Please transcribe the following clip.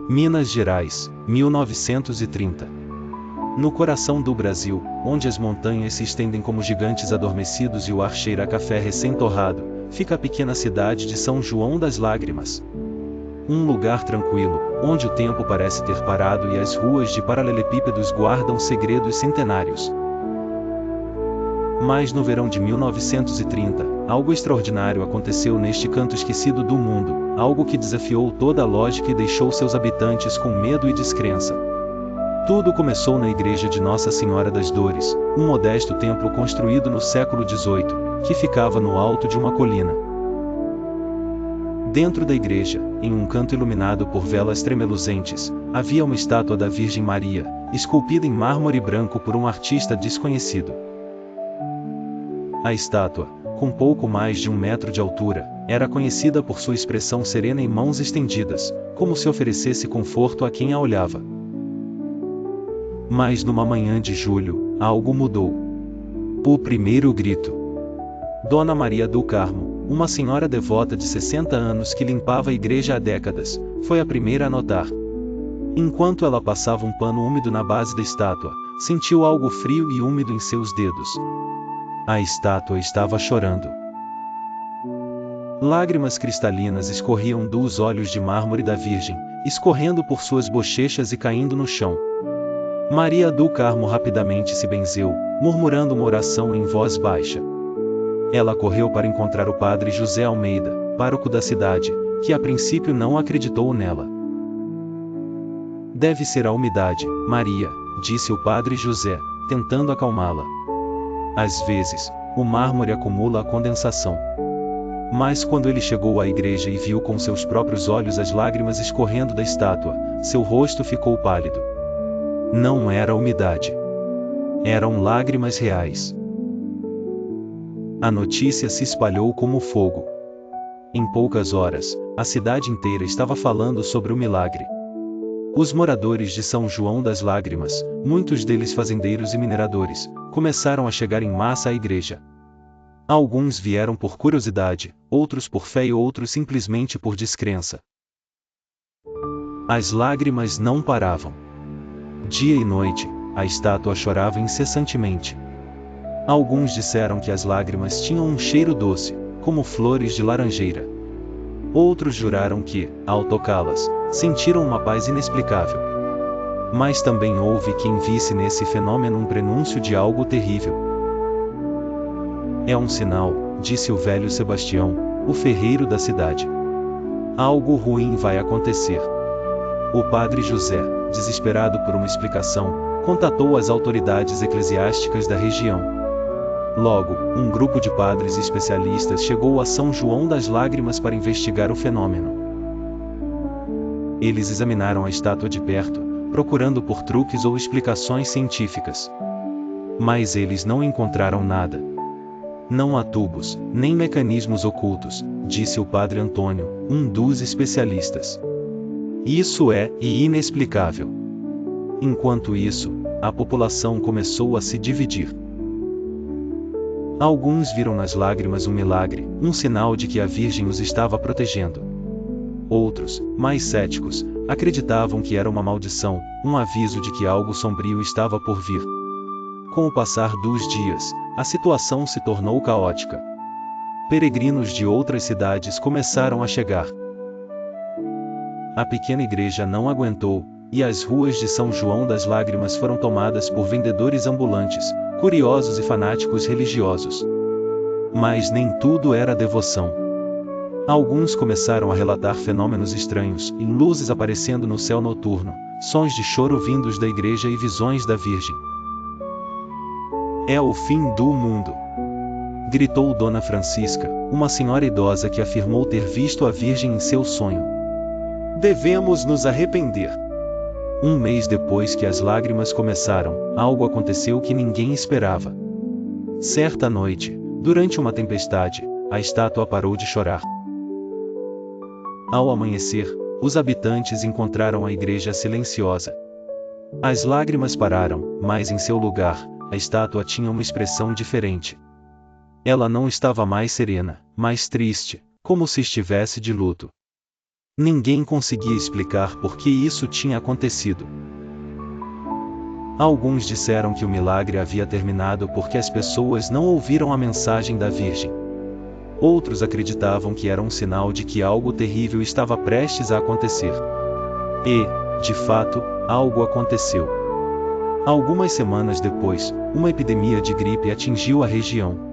Minas Gerais, 1930. No coração do Brasil, onde as montanhas se estendem como gigantes adormecidos e o ar cheira a café recém-torrado, fica a pequena cidade de São João das Lágrimas. Um lugar tranquilo, onde o tempo parece ter parado e as ruas de paralelepípedos guardam segredos centenários. Mas no verão de 1930, algo extraordinário aconteceu neste canto esquecido do mundo, algo que desafiou toda a lógica e deixou seus habitantes com medo e descrença. Tudo começou na igreja de Nossa Senhora das Dores, um modesto templo construído no século XVIII, que ficava no alto de uma colina. Dentro da igreja, em um canto iluminado por velas tremeluzentes, havia uma estátua da Virgem Maria, esculpida em mármore branco por um artista desconhecido. A estátua, com pouco mais de 1 metro de altura, era conhecida por sua expressão serena e mãos estendidas, como se oferecesse conforto a quem a olhava. Mas numa manhã de julho, algo mudou. O primeiro grito. Dona Maria do Carmo, uma senhora devota de 60 anos que limpava a igreja há décadas, foi a primeira a notar. Enquanto ela passava um pano úmido na base da estátua, sentiu algo frio e úmido em seus dedos. A estátua estava chorando. Lágrimas cristalinas escorriam dos olhos de mármore da Virgem, escorrendo por suas bochechas e caindo no chão. Maria do Carmo rapidamente se benzeu, murmurando uma oração em voz baixa. Ela correu para encontrar o padre José Almeida, pároco da cidade, que a princípio não acreditou nela. Deve ser a umidade, Maria, disse o padre José, tentando acalmá-la. Às vezes, o mármore acumula a condensação. Mas quando ele chegou à igreja e viu com seus próprios olhos as lágrimas escorrendo da estátua, seu rosto ficou pálido. Não era umidade. Eram lágrimas reais. A notícia se espalhou como fogo. Em poucas horas, a cidade inteira estava falando sobre o milagre. Os moradores de São João das Lágrimas, muitos deles fazendeiros e mineradores, começaram a chegar em massa à igreja. Alguns vieram por curiosidade, outros por fé e outros simplesmente por descrença. As lágrimas não paravam. Dia e noite, a estátua chorava incessantemente. Alguns disseram que as lágrimas tinham um cheiro doce, como flores de laranjeira. Outros juraram que, ao tocá-las, sentiram uma paz inexplicável. Mas também houve quem visse nesse fenômeno um prenúncio de algo terrível. É um sinal, disse o velho Sebastião, o ferreiro da cidade. Algo ruim vai acontecer. O padre José, desesperado por uma explicação, contatou as autoridades eclesiásticas da região. Logo, um grupo de padres especialistas chegou a São João das Lágrimas para investigar o fenômeno. Eles examinaram a estátua de perto, procurando por truques ou explicações científicas. Mas eles não encontraram nada. Não há tubos, nem mecanismos ocultos, disse o padre Antônio, um dos especialistas. Isso é inexplicável. Enquanto isso, a população começou a se dividir. Alguns viram nas lágrimas um milagre, um sinal de que a Virgem os estava protegendo. Outros, mais céticos, acreditavam que era uma maldição, um aviso de que algo sombrio estava por vir. Com o passar dos dias, a situação se tornou caótica. Peregrinos de outras cidades começaram a chegar. A pequena igreja não aguentou, e as ruas de São João das Lágrimas foram tomadas por vendedores ambulantes, curiosos e fanáticos religiosos. Mas nem tudo era devoção. Alguns começaram a relatar fenômenos estranhos, e luzes aparecendo no céu noturno, sons de choro vindos da igreja e visões da Virgem. É o fim do mundo! Gritou Dona Francisca, uma senhora idosa que afirmou ter visto a Virgem em seu sonho. Devemos nos arrepender. Um mês depois que as lágrimas começaram, algo aconteceu que ninguém esperava. Certa noite, durante uma tempestade, a estátua parou de chorar. Ao amanhecer, os habitantes encontraram a igreja silenciosa. As lágrimas pararam, mas em seu lugar, a estátua tinha uma expressão diferente. Ela não estava mais serena, mas triste, como se estivesse de luto. Ninguém conseguia explicar por que isso tinha acontecido. Alguns disseram que o milagre havia terminado porque as pessoas não ouviram a mensagem da Virgem. Outros acreditavam que era um sinal de que algo terrível estava prestes a acontecer. E, de fato, algo aconteceu. Algumas semanas depois, uma epidemia de gripe atingiu a região.